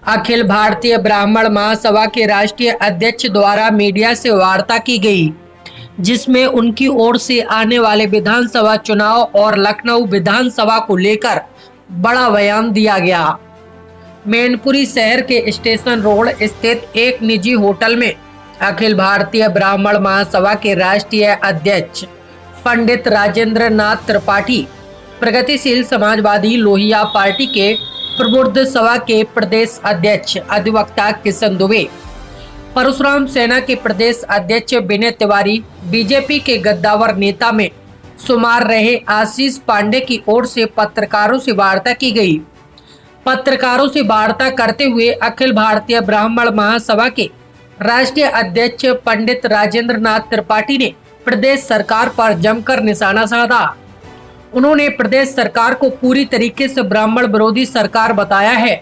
अखिल भारतीय ब्राह्मण महासभा के राष्ट्रीय अध्यक्ष द्वारा मीडिया से वार्ता की गई, जिसमें उनकी ओर से आने वाले विधानसभा चुनाव और लखनऊ विधानसभा को लेकर बड़ा बयान दिया गया। मैनपुरी शहर के स्टेशन रोड स्थित एक निजी होटल में अखिल भारतीय ब्राह्मण महासभा के राष्ट्रीय अध्यक्ष पंडित राजेंद्र नाथ त्रिपाठी, प्रगतिशील समाजवादी लोहिया पार्टी के प्रबुद्ध सभा के प्रदेश अध्यक्ष अधिवक्ता किशन दुबे, परशुराम सेना के प्रदेश अध्यक्ष विनय तिवारी, बीजेपी के गद्दावर नेता में शुमार रहे आशीष पांडे की ओर से पत्रकारों से वार्ता की गई। पत्रकारों से वार्ता करते हुए अखिल भारतीय ब्राह्मण महासभा के राष्ट्रीय अध्यक्ष पंडित राजेंद्र नाथ त्रिपाठी ने प्रदेश सरकार पर जमकर निशाना साधा। उन्होंने प्रदेश सरकार को पूरी तरीके से ब्राह्मण विरोधी सरकार बताया है।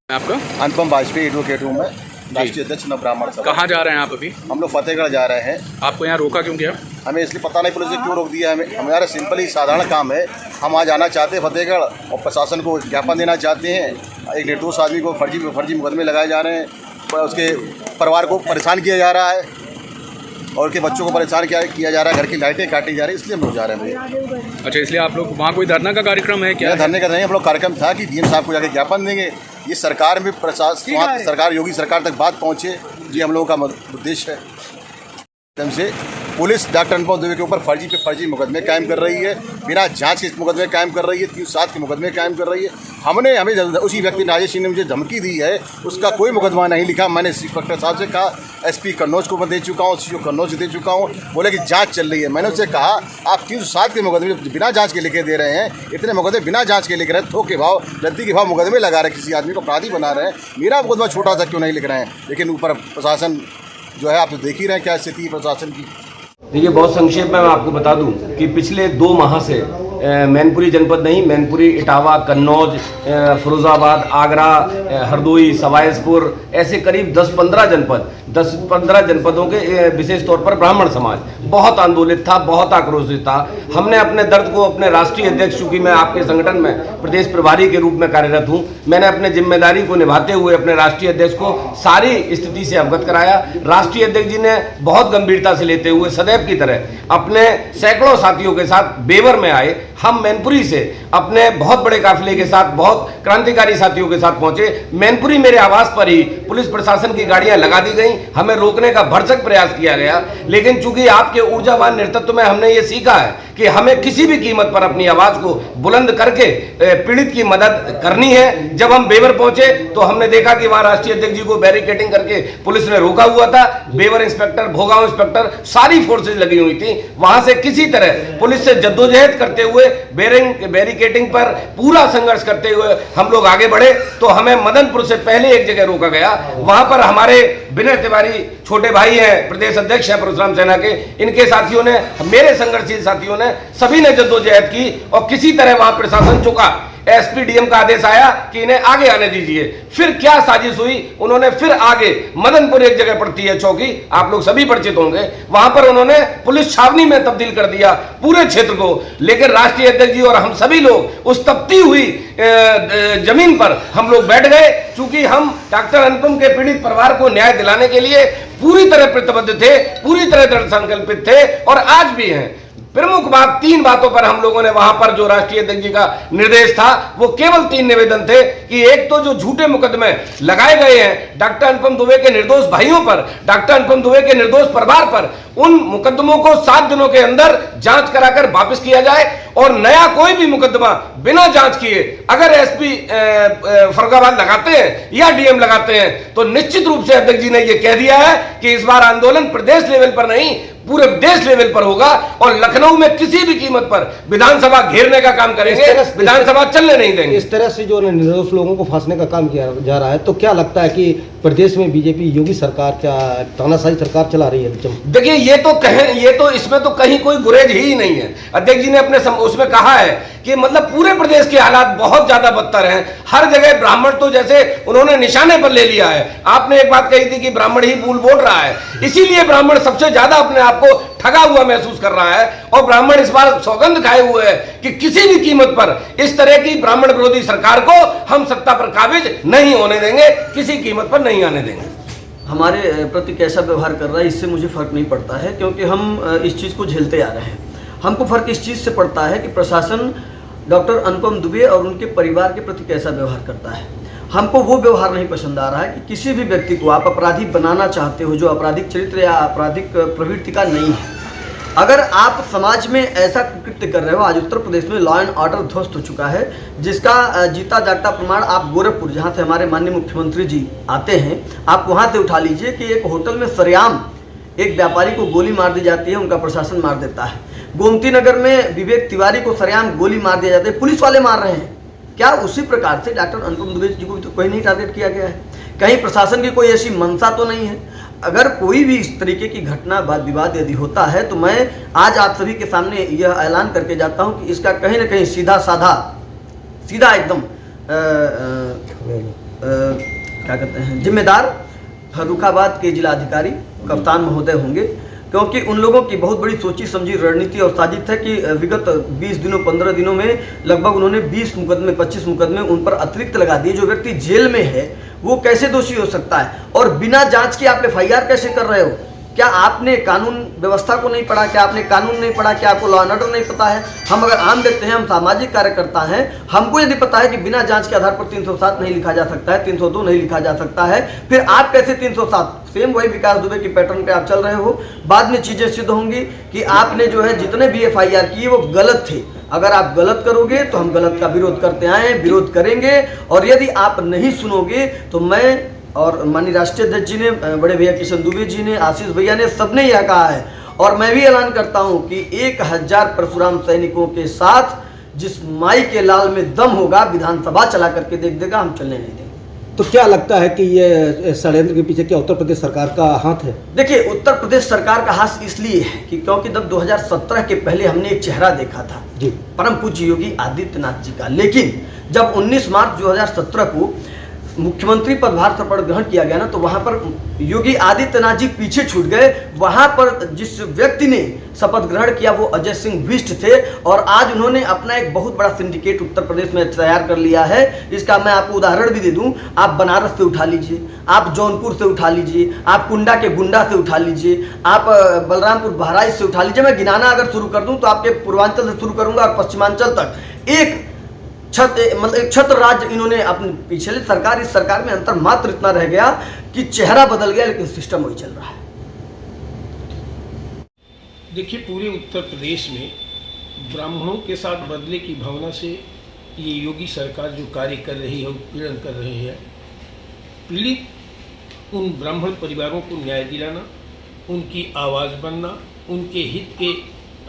आपका अनुपम वाजपेयी एडवोकेट हूँ मैं, राष्ट्रीय अध्यक्ष न ब्राह्मण सभा। कहाँ जा रहे हैं आप अभी? हम लोग फतेहगढ़ जा रहे हैं। आपको यहाँ रोका क्यों गया? हमें इसलिए पता नहीं पुलिस ने क्यों रोक दिया। हमारा सिंपल ही साधारण काम है। हम वहाँ जाना चाहते हैं फतेहगढ़ और प्रशासन को ज्ञापन देना चाहते हैं। एक निर्दोष आदमी को फर्जी मुकदमे लगाए जा रहे हैं, उसके परिवार को परेशान किया जा रहा है और उनके बच्चों को परेशान किया जा रहा है, घर की लाइटें काटी जा रही है, इसलिए हम लोग जा रहे हैं भैया। अच्छा, इसलिए आप लोग वहाँ कोई धरना का कार्यक्रम है क्या? धरने का नहीं, हम लोग कार्यक्रम था कि डीएम साहब को जाके ज्ञापन देंगे। ये सरकार में प्रशासन सरकार योगी सरकार तक बात पहुँचे, ये हम लोगों का उद्देश्य है। एकदम से पुलिस डॉक्टर अनुपम दुबे के ऊपर फर्जी मुकदमे कायम कर रही है, बिना जांच के मुकदमे कायम कर रही है, 307 के मुकदमे कायम कर रही है। हमें उसी व्यक्ति राजेश सिंह ने मुझे धमकी दी है, उसका कोई मुकदमा नहीं लिखा। मैंने इंस्पेक्टर साहब से कहा, एसपी कन्नौज को मैं दे चुका हूँ, सीओ कन्नौज से दे चुका हूँ, बोले कि जांच चल रही है। मैंने उससे कहा आप 307 के मुकदमे बिना जांच के लिखे दे रहे हैं, इतने मुकदमे बिना जांच के लिख रहे हैं, थोक के भाव लद्दी के भाव मुकदमे लगा रहे हैं, किसी आदमी को अपराधी बना रहे हैं। मेरा मुकदमा छोटा सा क्यों नहीं लिख रहे हैं? लेकिन ऊपर प्रशासन जो है, आप तो देख ही रहे हैं क्या स्थिति है प्रशासन की। देखिए, बहुत संक्षेप में मैं आपको बता दूं कि पिछले 2 माह से मैनपुरी जनपद नहीं, मैनपुरी, इटावा, कन्नौज, फिरोजाबाद, आगरा, हरदोई, सवायसपुर, ऐसे करीब 10-15 जनपदों के विशेष तौर पर ब्राह्मण समाज बहुत आंदोलित था, बहुत आक्रोशित था। हमने अपने दर्द को अपने राष्ट्रीय अध्यक्ष, चूंकि मैं आपके संगठन में प्रदेश प्रभारी के रूप में कार्यरत हूं, मैंने अपने जिम्मेदारी को निभाते हुए अपने राष्ट्रीय अध्यक्ष को सारी स्थिति से अवगत कराया। राष्ट्रीय अध्यक्ष जी ने बहुत गंभीरता से लेते हुए सदैव की तरह अपने सैकड़ों साथियों के साथ बेवर में आए। हम मैनपुरी से अपने बहुत बड़े काफिले के साथ, बहुत क्रांतिकारी साथियों के साथ पहुंचे। मैनपुरी मेरे आवास पर ही पुलिस प्रशासन की गाड़ियां लगा दी गई, हमें रोकने का भरसक प्रयास किया गया। लेकिन चूंकि आपके ऊर्जावान नेतृत्व में हमने ये सीखा है कि हमें किसी भी कीमत पर अपनी आवाज को बुलंद करके पीड़ित की मदद करनी है। जब हम बेवर पहुंचे तो हमने देखा कि वहां राष्ट्रीय अध्यक्ष जी को बैरिकेडिंग करके पुलिस ने रोका हुआ था। बेवर इंस्पेक्टर, भोगांव इंस्पेक्टर, सारी फोर्सेज लगी हुई थी। वहां से किसी तरह पुलिस से जद्दोजहद करते हुए बैरिकेडिंग पर पूरा संघर्ष करते हुए हम लोग आगे बढ़े तो हमें मदनपुर से पहले एक जगह रोका गया। वहां पर हमारे विनय तिवारी छोटे भाई हैं, प्रदेश अध्यक्ष हैं परशुराम सेना के, इनके साथियों ने, मेरे संघर्षशील साथियों ने, सभी ने जद्दोजहद की और किसी तरह वहां प्रशासन चुका। एसपी डीएम का आदेश आया कि इन्हें आगे आने दीजिए। फिर क्या साजिश हुई, उन्होंने फिर आगे मदनपुर एक जगह पड़ती है चौकी, आप लोग सभी परिचित होंगे, वहां पर उन्होंने पुलिस छावनी में तब्दील कर दिया पूरे क्षेत्र को। लेकिन राष्ट्रीय अध्यक्ष जी और हम सभी लोग उस तपती हुई जमीन पर हम लोग बैठ गए, चूंकि हम डॉक्टर अनुपम के पीड़ित परिवार को न्याय दिलाने के लिए पूरी तरह प्रतिबद्ध थे, पूरी तरह दृढ़ संकल्पित थे और आज भी हैं। प्रमुख बात, 3 बातों पर हम लोगों ने वहां पर जो राष्ट्रीय अध्यक्ष जी का निर्देश था, वो केवल 3 निवेदन थे कि एक तो जो झूठे मुकदमे लगाए गए हैं डॉक्टर अनुपम दुबे के निर्दोष भाइयों पर, डॉक्टर अनुपम दुबे के निर्दोष परिवार पर, उन मुकदमों को 7 दिनों के अंदर जांच कराकर वापस किया जाए और नया कोई भी मुकदमा बिना जांच किए अगर एसपी फरुखाबाद लगाते हैं या डीएम लगाते हैं तो निश्चित रूप से अध्यक्ष जी ने यह कह दिया है कि इस बार आंदोलन प्रदेश लेवल पर नहीं, पूरे देश लेवल पर होगा और लखनऊ में किसी भी कीमत पर विधानसभा घेरने का काम करेंगे, विधानसभा चलने नहीं देंगे। इस तरह से जो निर्दोष लोगों को फांसने का काम किया जा रहा है, तो क्या लगता है कि प्रदेश में बीजेपी योगी सरकार क्या तानाशाही सरकार चला रही है? देखिए, ये तो इसमें तो कहीं कोई गुरेज ही नहीं है। अध्यक्ष जी ने अपने उसमें कहा है कि मतलब पूरे प्रदेश के हालात बहुत ज्यादा बदतर हैं। हर जगह ब्राह्मण तो जैसे उन्होंने निशाने पर ले लिया है। आपने एक बात कही थी कि ब्राह्मण ही बोल रहा है, इसीलिए ब्राह्मण सबसे ज्यादा अपने आप आपको ठगा हुआ महसूस कर रहा है। और ब्राह्मण इस बार सौगंध खाए हुए है कि किसी भी कीमत पर इस तरह की ब्राह्मण विरोधी सरकार को हम सत्ता पर काबिज नहीं होने देंगे, किसी कीमत पर नहीं आने देंगे। हमारे प्रति कैसा व्यवहार कर रहा है इससे मुझे फ़र्क नहीं पड़ता है, क्योंकि हम इस चीज़ को झेलते आ रहे हैं। हमको फ़र्क इस चीज़ से पड़ता है कि प्रशासन डॉक्टर अनुपम दुबे और उनके परिवार के प्रति कैसा व्यवहार करता है। हमको वो व्यवहार नहीं पसंद आ रहा है कि किसी भी व्यक्ति को आप अपराधी बनाना चाहते हो जो आपराधिक चरित्र या आपराधिक प्रवृत्ति का नहीं है। अगर आप समाज में ऐसा कृत्य कर रहे हो, आज उत्तर प्रदेश में लॉ एंड ऑर्डर ध्वस्त हो चुका है, जिसका जीता जागता प्रमाण आप गोरखपुर, जहाँ से हमारे माननीय मुख्यमंत्री जी आते हैं, आप वहाँ से उठा लीजिए कि एक होटल में सरेआम एक व्यापारी को गोली मार दी जाती है, उनका प्रशासन मार देता है। गोमती नगर में विवेक तिवारी को सरेआम गोली मार दिया जाता है, पुलिस वाले मार रहे हैं। क्या उसी प्रकार से डॉक्टर अनुपम दुबे जी को तो कोई नहीं टारगेट किया गया है? कहीं प्रशासन की कोई ऐसी मंशा तो नहीं है? अगर कोई भी इस तरीके की घटना वाद विवाद यदि होता है तो मैं आज आप सभी के सामने यह ऐलान करके जाता हूं कि इसका कहीं ना कहीं सीधा एकदम क्या कहते हैं जिम्मेदार फर्रुखाबाद के जिलाधिकारी कप्तान महोदय होंगे, क्योंकि उन लोगों की बहुत बड़ी सोची समझी रणनीति और साजिश है कि विगत 20 दिनों 15 दिनों में लगभग उन्होंने 20 मुकदमे 25 मुकदमे उन पर अतिरिक्त लगा दिए। जो व्यक्ति जेल में है वो कैसे दोषी हो सकता है? और बिना जांच के आप FIR कैसे कर रहे हो? क्या आपने कानून व्यवस्था को नहीं पढ़ा? क्या आपने कानून नहीं पढ़ा? क्या आपको लॉ एंड ऑर्डर नहीं पता है? हम अगर आम व्यक्ति हैं, हम सामाजिक कार्यकर्ता हैं, हमको यदि पता है कि बिना जांच के आधार पर 307 नहीं लिखा जा सकता है, 302 नहीं लिखा जा सकता है, फिर आप कैसे 307? सेम वही विकास दुबे की पैटर्न पे आप चल रहे हो। बाद में चीजें सिद्ध होंगी कि आपने जो है जितने भी FIR किए वो गलत थे। अगर आप गलत करोगे तो हम गलत का विरोध करते आए हैं, विरोध करेंगे। और यदि आप नहीं सुनोगे तो मैं और माननीय राष्ट्रीय अध्यक्ष जी ने, बड़े भैया किशन दुबे जी ने, आशीष भैया ने, सबने यह कहा है। और मैं भी ऐलान करता हूं कि 1000 परशुराम सैनिकों के साथ जिस माई के लाल में दम होगा, विधानसभा चला करके देख देगा, हम चलने नहीं देंगे। तो क्या लगता है कि ये षड्यंत्र के पीछे क्या उत्तर प्रदेश सरकार का हाथ है? देखिए, उत्तर प्रदेश सरकार का हाथ इसलिए है कि क्योंकि जब 2017 के पहले हमने एक चेहरा देखा था जी, परम पूज्य योगी आदित्यनाथ जी का, लेकिन जब 19 मार्च 2017 को मुख्यमंत्री पदभार शपथ ग्रहण किया गया ना, तो वहां पर योगी आदित्यनाथ जी पीछे छूट गए। वहां पर जिस व्यक्ति ने शपथ ग्रहण किया वो अजय सिंह बिष्ट थे, और आज उन्होंने अपना एक बहुत बड़ा सिंडिकेट उत्तर प्रदेश में तैयार कर लिया है। इसका मैं आपको उदाहरण भी दे दूं। आप बनारस से उठा लीजिए, आप जौनपुर से उठा लीजिए, आप कुंडा के गुंडा से उठा लीजिए, आप बलरामपुर बहराइच से उठा लीजिए। मैं गिनाना अगर शुरू कर दूं तो आपके पूर्वांचल से शुरू करूंगा और पश्चिमांचल तक एक छत्र राज्य इन्होंने अपने पिछले सरकार, इस सरकार में अंतर मात्र इतना रह गया कि चेहरा बदल गया, लेकिन सिस्टम वही चल रहा है। देखिए, पूरे उत्तर प्रदेश में ब्राह्मणों के साथ बदले की भावना से ये योगी सरकार जो कार्य कर रही है, उत्पीड़न कर रही है, पीड़ित उन ब्राह्मण परिवारों को न्याय दिलाना, उनकी आवाज़ बनना, उनके हित के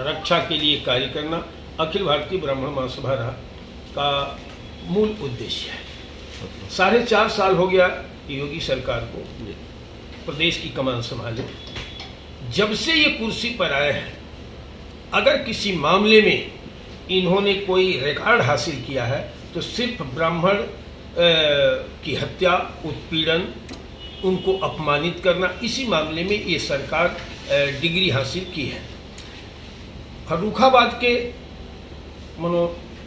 रक्षा के लिए कार्य करना अखिल भारतीय ब्राह्मण महासभा का मूल उद्देश्य है। 4.5 साल हो गया योगी सरकार को प्रदेश की कमान संभाले। जब से ये कुर्सी पर आए हैं, अगर किसी मामले में इन्होंने कोई रिकॉर्ड हासिल किया है तो सिर्फ ब्राह्मण की हत्या, उत्पीड़न, उनको अपमानित करना, इसी मामले में ये सरकार डिग्री हासिल की है। फर्रुखाबाद के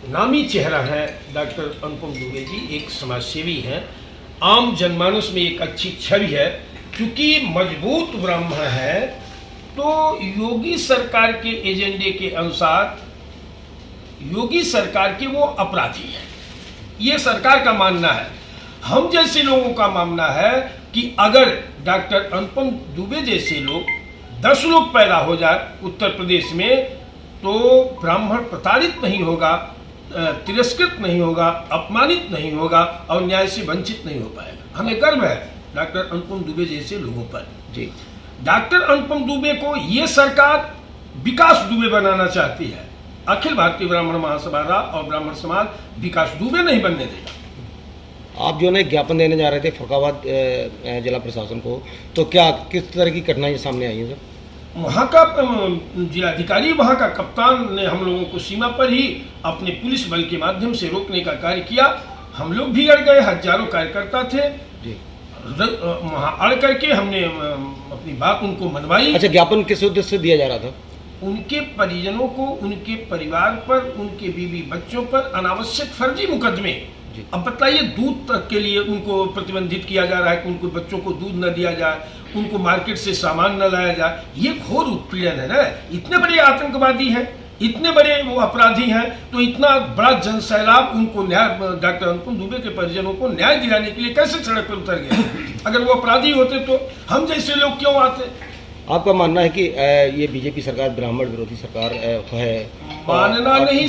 नामी चेहरा है डॉक्टर अनुपम दुबे जी, एक समाजसेवी हैं, आम जनमानस में एक अच्छी छवि है। क्योंकि मजबूत ब्राह्मण है तो योगी सरकार के एजेंडे के अनुसार योगी सरकार के वो अपराधी हैं, ये सरकार का मानना है। हम जैसे लोगों का मानना है कि अगर डॉक्टर अनुपम दुबे जैसे लोग 10 लोग पैदा हो जाए उत्तर प्रदेश में तो ब्राह्मण प्रताड़ित नहीं होगा, तिरस्कृत नहीं होगा, अपमानित नहीं होगा और न्याय से वंचित नहीं हो पाएगा। हमें गर्व है डॉक्टर अनुपम दुबे जैसे लोगों पर। जी, डॉक्टर अनुपम दुबे को ये सरकार विकास दुबे बनाना चाहती है। अखिल भारतीय ब्राह्मण महासभा और ब्राह्मण समाज विकास दुबे नहीं बनने देगा। आप जो है ज्ञापन देने जा रहे थे फर्रुखाबाद जिला प्रशासन को, तो क्या किस तरह की घटनाएं सामने आई है सर? वहाँ का जिलाधिकारी, वहाँ का कप्तान ने हम लोगों को सीमा पर ही अपने पुलिस बल के माध्यम से रोकने का कार्य किया। हम लोग भी अड़ गए, हजारों कार्यकर्ता थे, वहाँ अड़ करके हमने अपनी बात उनको मनवाई। अच्छा, ज्ञापन किस उद्देश्य से दिया जा रहा था? उनके परिजनों को, उनके परिवार पर, उनके बीवी बच्चों पर अनावश्यक फर्जी मुकदमे। अब बताइए, दूध तक के लिए उनको प्रतिबंधित किया जा रहा है कि उनको बच्चों को दूध न दिया जाए, उनको मार्केट से सामान न लाया जाए। ये घोर उत्पीड़न है ना। इतने बड़े आतंकवादी हैं, इतने बड़े वो अपराधी हैं, तो इतना बड़ा जनसैलाब उनको न्याय, डॉक्टर अनुपम दुबे के परिजनों को न्याय दिलाने के लिए कैसे सड़क पर उतर गए? अगर वो अपराधी होते तो हम जैसे लोग क्यों आते? आपका मानना है कि ये बीजेपी सरकार ब्राह्मण विरोधी सरकार है? मानना और नहीं,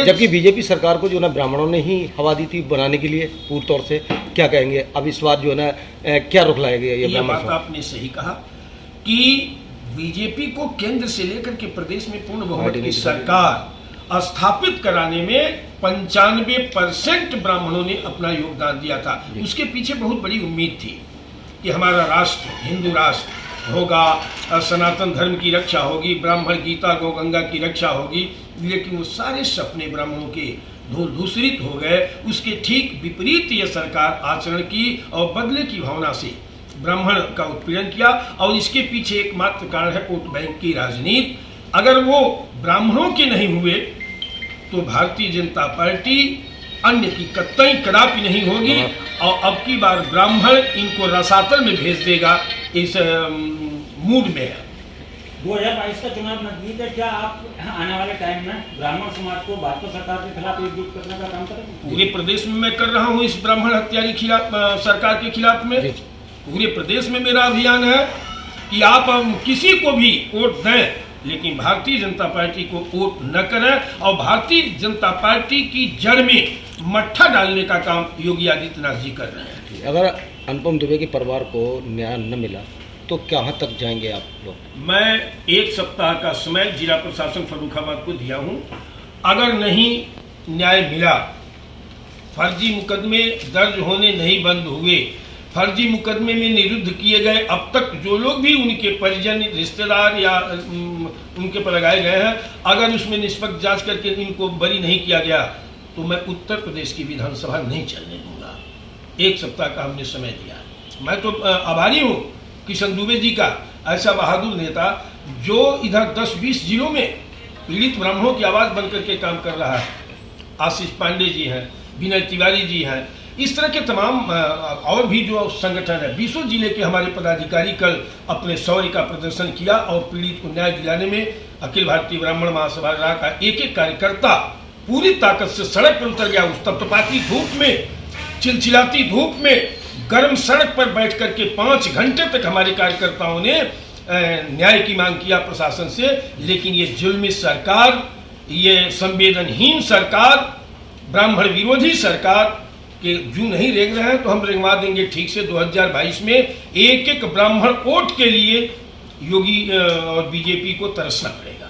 जबकि बीजेपी सरकार को जो ना ब्राह्मणों ने ही हवा दी थी बनाने के लिए पूर्ण तौर से, क्या कहेंगे अब इस बात जो है ना क्या रुख लाएगा ये बात आपने सही कहा कि बीजेपी को केंद्र से लेकर के प्रदेश में पूर्ण बहुमत की सरकार स्थापित कराने में 95% ब्राह्मणों ने अपना योगदान दिया था। उसके पीछे बहुत बड़ी उम्मीद थी कि हमारा राष्ट्र हिंदू राष्ट्र होगा, सनातन धर्म की रक्षा होगी, ब्राह्मण गीता गौ गंगा की रक्षा होगी। लेकिन वो सारे सपने ब्राह्मणों के धूसरित हो गए। उसके ठीक विपरीत ये सरकार आचरण की और बदले की भावना से ब्राह्मण का उत्पीड़न किया। और इसके पीछे एकमात्र कारण है वोट बैंक की राजनीति। अगर वो ब्राह्मणों के नहीं हुए तो भारतीय जनता पार्टी अन्य की कतई कदापि नहीं होगी। और अब की बार ब्राह्मण इनको रसातल में भेज देगा, इस मूड में है। 2022 का चुनाव नजदीक है, क्या आप आने वाले टाइम में ब्राह्मण समाज को भाजपा सरकार के खिलाफ एकजुट करने का काम करेंगे? पूरे प्रदेश में मैं कर रहा हूँ इस ब्राह्मण हत्यारी खिलाफ सरकार के खिलाफ में। पूरे प्रदेश में मेरा अभियान है कि आप किसी को भी वोट दें, लेकिन भारतीय जनता पार्टी को वोट न करें। और भारतीय जनता पार्टी की जड़ में मट्ठा डालने का काम योगी आदित्यनाथ जी कर रहे हैं। अगर अनुपम दुबे के परिवार को न्याय न मिला तो कहाँ तक जाएंगे आप लोग? मैं 1 सप्ताह का समय जिला प्रशासन फर्रुखाबाद को दिया हूँ। अगर नहीं न्याय मिला, फर्जी मुकदमे दर्ज होने नहीं बंद हुए, फर्जी मुकदमे में निरुद्ध किए गए अब तक जो लोग भी उनके परिजन, रिश्तेदार या उनके पर लगाए गए हैं, अगर उसमें निष्पक्ष जांच करके इनको बरी नहीं किया गया तो मैं उत्तर प्रदेश की विधानसभा नहीं चलने दूंगा। 1 सप्ताह का हमने समय दिया। मैं तो आभारी हूँ किशन दुबे जी का, ऐसा बहादुर नेता जो इधर 10-20 जिलों में पीड़ित ब्राह्मणों की आवाज़ बनकर के काम कर रहा है। आशीष पांडे जी हैं, विनय तिवारी जी हैं, इस तरह के तमाम और भी जो संगठन है। 20 जिले के हमारे पदाधिकारी कल अपने शौर्य का प्रदर्शन किया और पीड़ित को न्याय दिलाने में अखिल भारतीय ब्राह्मण महासभा का एक कार्यकर्ता पूरी ताकत से सड़क पर उतर गया। उस तपतपाती धूप में, चिलचिलाती धूप में, गर्म सड़क पर बैठ करके 5 घंटे तक हमारे कार्यकर्ताओं ने न्याय की मांग किया प्रशासन से। लेकिन ये जुल्मी सरकार, ये संवेदनहीन सरकार, ब्राह्मण विरोधी सरकार के जू नहीं रेंग रहे हैं तो हम रेंगवा देंगे ठीक से। 2022 में एक ब्राह्मण वोट के लिए योगी और बीजेपी को तरसना पड़ेगा।